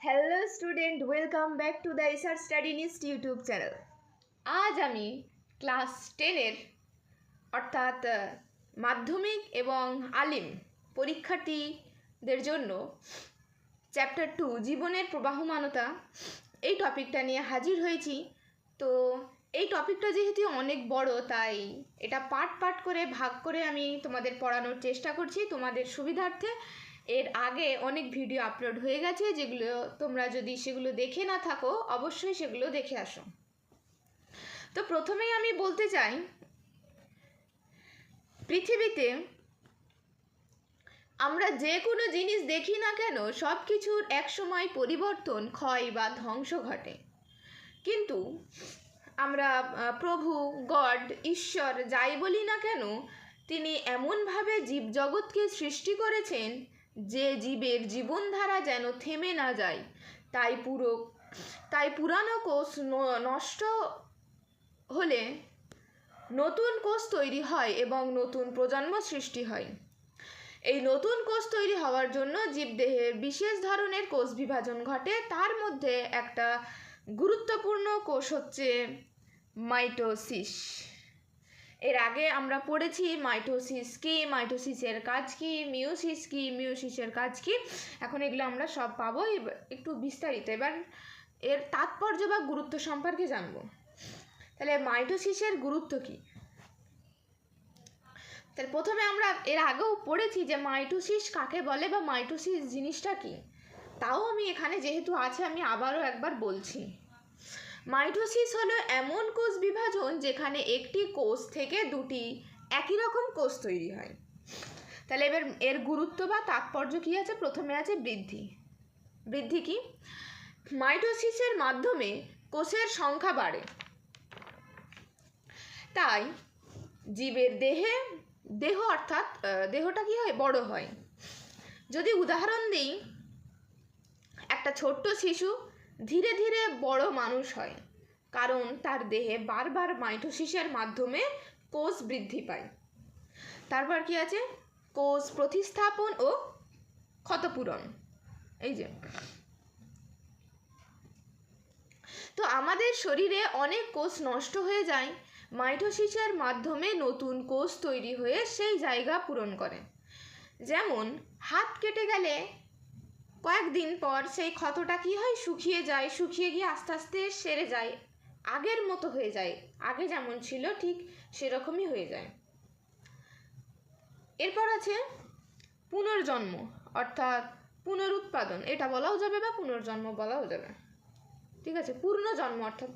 Hello student, welcome back to the SR study নিস্ট YouTube channel. আজ আমি class 10-এর অর্থাৎ মাধ্যমিক এবং আলিম পরীক্ষার্থীদের জন্য চ্যাপ্টার 2 জীবনের প্রবাহমানতা এই টপিকটা নিয়ে হাজির হয়েছি। তো এই টপিকটা যেহেতু অনেক বড়, তাই এটা পার্ট পার্ট করে ভাগ করে আমি তোমাদের পড়ানোর চেষ্টা করছি তোমাদের সুবিধার্থে। এর আগে অনেক ভিডিও আপলোড হয়ে গেছে, যেগুলো তোমরা যদি সেগুলো দেখে না থাকো অবশ্যই সেগুলো দেখে আসো। তো প্রথমেই আমি বলতে চাই, পৃথিবীতে আমরা যে কোনো জিনিস দেখি না কেন সব কিছুর একসময় পরিবর্তন, ক্ষয় বা ধ্বংস ঘটে। কিন্তু আমরা প্রভু, গড, ঈশ্বর যাই বলি না কেন, তিনি এমনভাবে জীবজগৎকে সৃষ্টি করেছেন যে জীবের জীবনধারা যেন থেমে না যায়। তাই পুরানো কোষ নষ্ট হলে নতুন কোষ তৈরি হয় এবং নতুন প্রজন্ম সৃষ্টি হয়। এই নতুন কোষ তৈরি হওয়ার জন্য জীবদেহের বিশেষ ধরনের কোষ বিভাজন ঘটে। তার মধ্যে একটা গুরুত্বপূর্ণ কোষ হচ্ছে মাইটোসিস। এর আগে আমরা পড়েছি মাইটোসিস কি, মাইটোসিসের কাজ কি, মিওসিস কি, মিওসিসের কাজ কি। এখন এগুলো আমরা সব পাবো একটু বিস্তারিত। এবার এর তাৎপর্য বা গুরুত্ব সম্পর্কে জানবো। তাহলে মাইটোসিসের গুরুত্ব কি? তাহলে প্রথমে আমরা এর আগেও পড়েছি যে মাইটোসিস কাকে বলে বা মাইটোসিস জিনিসটা কি। তাও আমি এখানে যেহেতু আছে আমি আবারও একবার বলছি। মাইটোসিস হলো এমন কোষ বিভাজন যেখানে একটি কোষ থেকে দুটি একই রকম কোষ তৈরি হয়। তাহলে এবার এর গুরুত্ব বা তাৎপর্য কী আছে? প্রথমে আছে বৃদ্ধি। বৃদ্ধি কি? মাইটোসিসের মাধ্যমে কোষের সংখ্যা বাড়ে, তাই জীবের দেহ অর্থাৎ দেহটা কি হয়? বড় হয়। যদি উদাহরণ দিই, একটা ছোট্ট শিশু ধীরে ধীরে বড় মানুষ হয়, কারণ তার দেহে বারবার মাইটোসিসের মাধ্যমে কোষ বৃদ্ধি পায়। তারপর কি আছে? কোষ প্রতিস্থাপন ও ক্ষতপূরণ। এই যে, তো আমাদের শরীরে অনেক কোষ নষ্ট হয়ে যায়, মাইটোসিসের মাধ্যমে নতুন কোষ তৈরি হয়ে সেই জায়গা পূরণ করে। যেমন হাত কেটে গেলে কয়েকদিন পর সেই ক্ষতটা কি হয়? শুকিয়ে যায়, শুকিয়ে গিয়ে আস্তে আস্তে সেরে যায়, আগের মতো হয়ে যায়, আগে যেমন ছিল ঠিক সেরকমই হয়ে যায়। এরপর আছে পুনর্জন্ম অর্থাৎ পুনরুৎপাদন, এটা বলাও যাবে বা পুনর্জন্ম বলাও যাবে। ঠিক আছে, পূর্ণজন্ম অর্থাৎ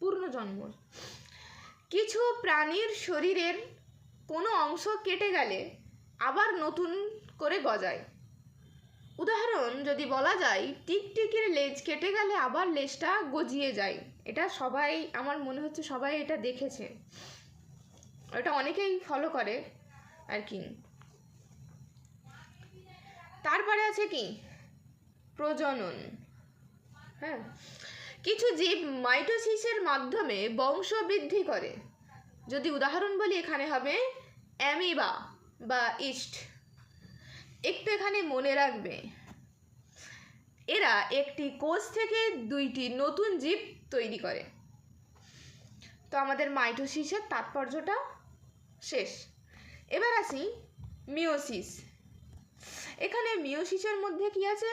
পূর্ণজন্ম। কিছু প্রাণীর শরীরের কোনো অংশ কেটে গেলে আবার নতুন করে গজায়। উদাহরণ যদি বলা যায়, টিকটিকির লেজ কেটে গেলে আবার লেজটা গজিয়ে যায়। এটা সবাই, আমার মনে হচ্ছে সবাই এটা দেখেছে, এটা অনেকেই ফলো করে আর কি। তারপরে আছে কি? প্রজনন। হ্যাঁ, কিছু জীব মাইটোসিসের মাধ্যমে বংশ বৃদ্ধি করে। যদি উদাহরণ বলি, এখানে হবে অ্যামিবা বা ইস্ট। একটু এখানে মনে রাখবে, এরা একটি কোষ থেকে দুইটি নতুন জীব তৈরি করে। তো আমাদের মাইটোসিসের তাৎপর্যটা শেষ। এবার আসি মিওসিস। এখানে মিওসিসের মধ্যে কি আছে?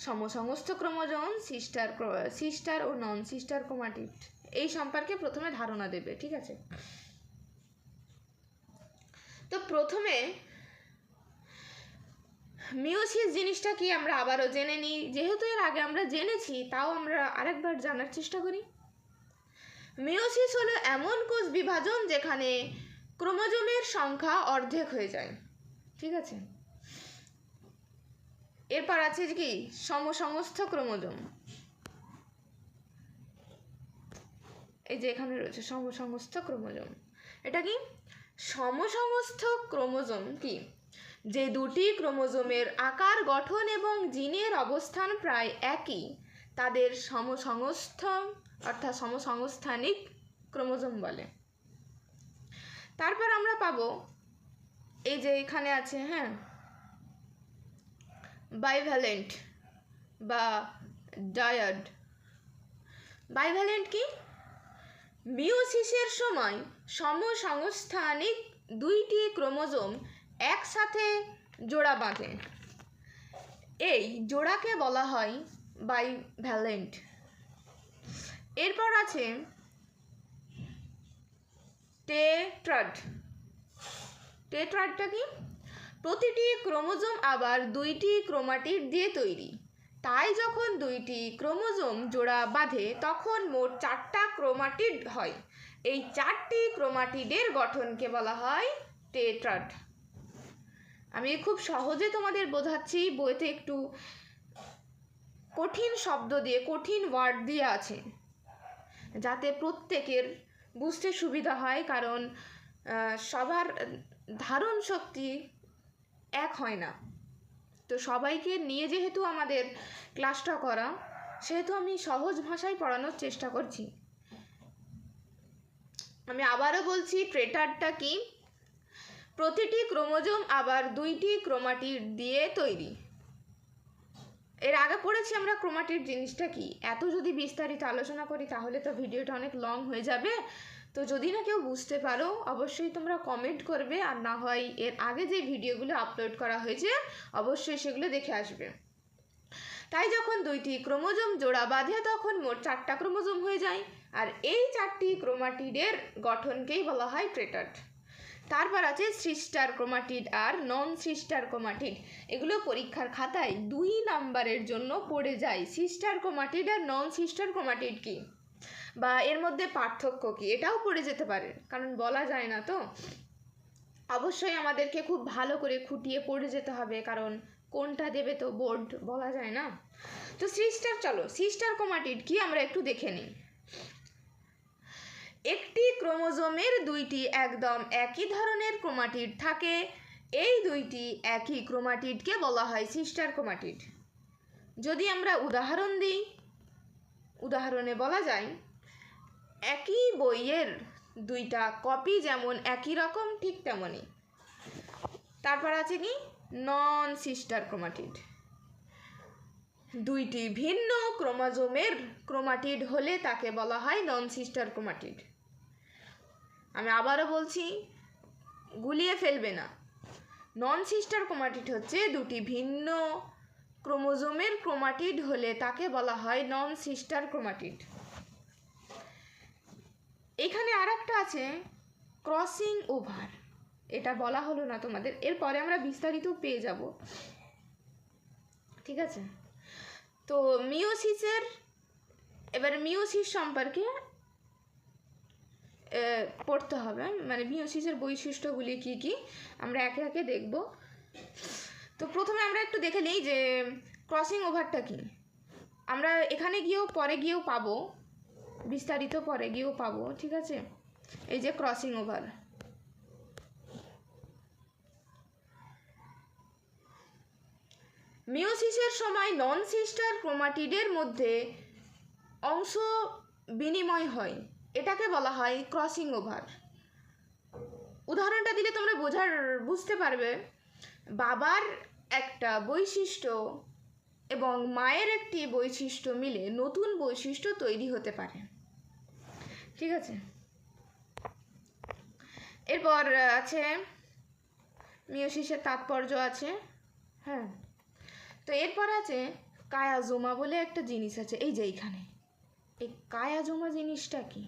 সমসমস্ত ক্রোমোজোম, সিস্টার ও নন সিস্টার ক্রোমাটিড, এই সম্পর্কে প্রথমে ধারণা দেবে। ঠিক আছে, তো প্রথমে মিওসিস জিনিসটা কি আমরা আবারও জেনে নিই। যেহেতু এর আগে আমরা জেনেছি, তাও আমরা আরেকবার জানার চেষ্টা করি। মিওসিস হলো এমন কোষ বিভাজন যেখানে ক্রোমোজোমের সংখ্যা অর্ধেক হয়ে যায়। ঠিক আছে, এরপর আছে কি? সমসমস্ত ক্রোমোজোম। এই যে এখানে রয়েছে সমসমস্ত ক্রোমোজোম। এটা কি? সমসমস্ত ক্রোমোজোম কি? যে দুটি ক্রোমোজোমের আকার, গঠন এবং জিনের অবস্থান প্রায় একই, তাদের সমসংস্থানিক ক্রোমোজোম বলে। তারপর আমরা পাবো এই যে এখানে আছে, হ্যাঁ, বাইভ্যালেন্ট বা ডায়াড। বাইভ্যালেন্ট কি? মিওসিসের সময় সমসংস্থানিক দুইটি ক্রোমোজোম একসাথে জোড়া বাঁধে, এই জোড়াকে বলা হয় বাইভ্যালেন্ট। এরপর আছে টেট্রাড। টেট্রাডটা কি? প্রতিটি ক্রোমোজোম আবার দুইটি ক্রোমাটিড দিয়ে তৈরি, তাই যখন দুইটি ক্রোমোজোম জোড়া বাঁধে তখন মোট 4টা ক্রোমাটিড হয়। এই 4টি ক্রোমাটিডের গঠনকে বলা হয় টেট্রাড। আমি খুব সহজে তোমাদের বোঝাচ্ছি, বইতে একটু কঠিন শব্দ দিয়ে, কঠিন ওয়ার্ড দিয়ে আছে, যাতে প্রত্যেকের বুঝতে সুবিধা হয়, কারণ সবার ধারণ শক্তি এক হয় না। তো সবাইকে নিয়ে যেহেতু আমাদের ক্লাসটা করা, সেহেতু আমি সহজ ভাষায় পড়ানোর চেষ্টা করছি। আমি আবারও বলছি, টেট্রাডটা কি? প্রতিটি ক্রোমোজোম আবার দুইটি ক্রোমাটিড দিয়ে তৈরি। এর আগে পড়েছি আমরা ক্রোমাটিড জিনিসটা কি। এত যদি বিস্তারিত আলোচনা করি তাহলে তো ভিডিওটা অনেক লং হয়ে যাবে। তো যদি না কেউ বুঝতে পারো অবশ্যই তোমরা কমেন্ট করবে, আর না হয় এর আগে যে ভিডিওগুলো আপলোড করা হয়েছে অবশ্যই সেগুলো দেখে আসবে। তাই যখন দুইটি ক্রোমোজোম জোড়া বাঁধে তখন মোট 4টা ক্রোমোজোম হয়ে যায়, আর এই 4টি ক্রোমাটিডের গঠনকেই বলা হয় টেট্রাড। তারপর আছে সিস্টার ক্রোমাটিড আর নন সিস্টার ক্রোমাটিড। এগুলো পরীক্ষার খাতায় 2 নাম্বারের জন্য পড়ে যায়। সিস্টার ক্রোমাটিড আর নন সিস্টার ক্রোমাটিড কি, বা এর মধ্যে পার্থক্য কি, এটাও পড়ে যেতে পারে, কারণ বলা যায় না। তো অবশ্যই আমাদেরকে খুব ভালো করে খুঁটিয়ে পড়ে যেতে হবে, কারণ কোনটা দেবে তো বোর্ড বলা যায় না। তো সিস্টার ক্রোমাটিড কি আমরা একটু দেখে নিই। একটি ক্রোমোজোমের দুইটি একদম একই ধরনের ক্রোমাটিড থাকে, এই দুইটি একই ক্রোমাটিডকে বলা হয় সিস্টার ক্রোমাটিড। যদি আমরা উদাহরণ দিই, উদাহরণে বলা যায় একই বইয়ের দুইটা কপি যেমন একই রকম ঠিক তেমনই। তারপর আছে কি নন সিস্টার ক্রোমাটিড। দুইটি ভিন্ন ক্রোমোজোমের ক্রোমাটিড হলে তাকে বলা হয় নন সিস্টার ক্রোমাটিড। আমি আবারও বলছি, গুলিয়ে ফেলবে না। নন সিস্টার ক্রোমাটিড হচ্ছে দুটি ভিন্ন ক্রোমোজোমের ক্রোমাটিড হলে তাকে বলা হয় নন সিস্টার ক্রোমাটিড। এখানে আর একটা আছে ক্রসিং ওভার, এটা বলা হলো না তোমাদের, এরপরে আমরা বিস্তারিত পেয়ে যাব, ঠিক আছে। তো মিওসিস সম্পর্কে পড়তে হবে, মানে মিওসিসের বৈশিষ্ট্যগুলি কি কি আমরা একে একে দেখব। তো প্রথমে আমরা একটু দেখে নিই যে ক্রসিং ওভারটা কি। আমরা এখানে পরে গিয়েও পাবো, বিস্তারিত পরে গিয়েও পাবো, ঠিক আছে। এই যে ক্রসিং ওভার, মিওসিসের সময় নন সিস্টার ক্রোমাটিডের মধ্যে অংশ বিনিময় হয়, এটাকে বলা হয় ক্রসিং ওভার। উদাহরণটা দিলে তোমরা বুঝতে পারবে। বাবার একটা বৈশিষ্ট্য এবং মায়ের একটি বৈশিষ্ট্য মিলে নতুন বৈশিষ্ট্য তৈরি হতে পারে, ঠিক আছে। এরপর আছে মিওসিসের তাৎপর্য আছে, হ্যাঁ। তো এরপর আছে কায়াজোমা বলে একটা জিনিস আছে, এই যে এইখানে। এই কায়াজোমা জিনিসটা কি?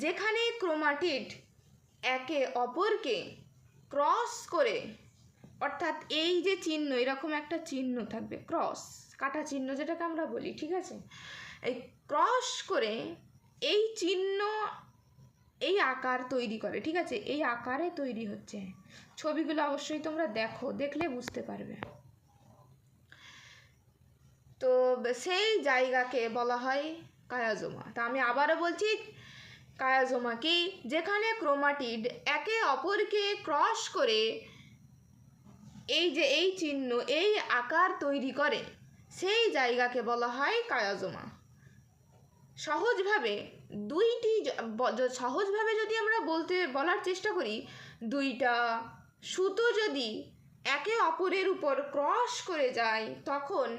যেখানে ক্রোমাটিড একে অপরকে ক্রস করে, অর্থাৎ এই যে চিহ্ন, এরকম একটা চিহ্ন থাকবে, ক্রস কাটা চিহ্ন যেটাকে আমরা বলি, ঠিক আছে। এই ক্রস করে এই চিহ্ন এই আকার তৈরি করে, ঠিক আছে। এই আকারে তৈরি হচ্ছে। ছবিগুলো অবশ্যই তোমরা দেখলে বুঝতে পারবে। তো সেই জায়গাকে বলা হয় কায়াজোমা। তা আমি আবারও বলছি, কায়াজোমা কি? যেখানে ক্রোমাটিড একে অপরকে ক্রস করে এই যে এই চিহ্ন, এই আকার তৈরি করে, সেই জায়গাকে বলা হয় কায়াজোমা। সহজভাবে যদি আমরা বলার চেষ্টা করি, দুইটা সুতো যদি একে অপরের উপর ক্রস করে যায় তখন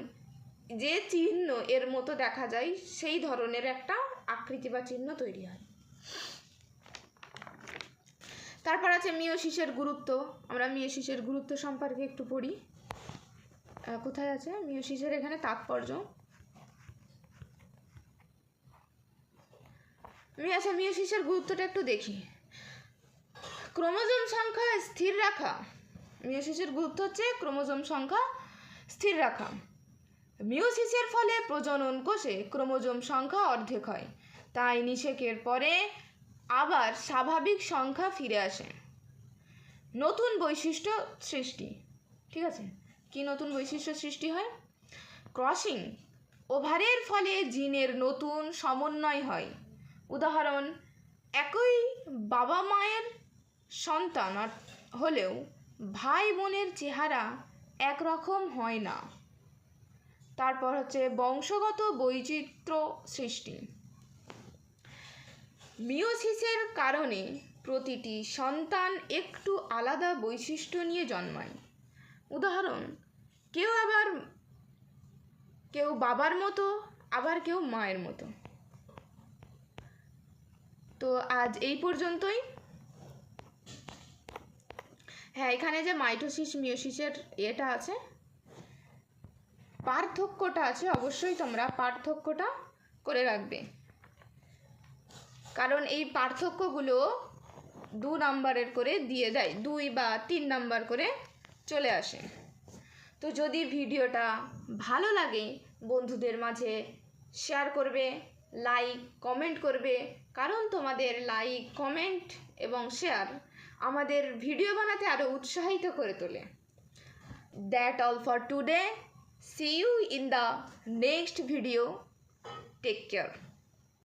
যে চিহ্ন এর মতো দেখা যায় সেই ধরনের একটা আকৃতি বা চিহ্ন তৈরি হয়। তারপর আছে মিয়োসিসের গুরুত্ব। আমরা মিয়োসিসের গুরুত্ব সম্পর্কে একটু পড়ি। কোথায় আছে মিয়োসিসের এখানে তাৎপর্য? মিয়োসিসের গুরুত্বটা একটু দেখি। ক্রোমোজোম সংখ্যা স্থির রাখা। মিয়োসিসের গুরুত্ব হচ্ছে ক্রোমোজোম সংখ্যা স্থির রাখা। মিয়োসিসের ফলে প্রজনন কোষে ক্রোমোজোম সংখ্যা অর্ধেক হয়, তাই নিষেকের পরে আবার স্বাভাবিক সংখ্যা ফিরে আসে। নতুন বৈশিষ্ট্য সৃষ্টি। ঠিক আছে, কি নতুন বৈশিষ্ট্য সৃষ্টি হয়? ক্রসিং, ওভারের ফলে জিনের নতুন সমন্বয় হয়। উদাহরণ, একই বাবা মায়ের সন্তান হলেও ভাই বোনের চেহারা একরকম হয় না। তারপর হচ্ছে বংশগত বৈচিত্র্য সৃষ্টি। মিয়োসিসের কারণে প্রতিটি সন্তান একটু আলাদা বৈশিষ্ট্য নিয়ে জন্মায়। উদাহরণ, কেউ বাবার মতো, আবার কেউ মায়ের মতো। তো আজ এই পর্যন্তই। হ্যাঁ, এখানে যে মাইটোসিস মিয়োসিসের এটা আছে, পার্থক্যটা আছে, অবশ্যই তোমরা পার্থক্যটা করে রাখবে, কারণ এই পার্থক্যগুলো 2 নাম্বারের করে দিয়ে দেয়, 2 বা 3 নাম্বার করে চলে আসে। তো যদি ভিডিওটা ভালো লাগে বন্ধুদের মাঝে শেয়ার করবে, লাইক কমেন্ট করবে, কারণ তোমাদের লাইক কমেন্ট এবং শেয়ার আমাদের ভিডিও বানাতে আরও উৎসাহিত করে তোলে। That all for today. See you in the next video. Take care.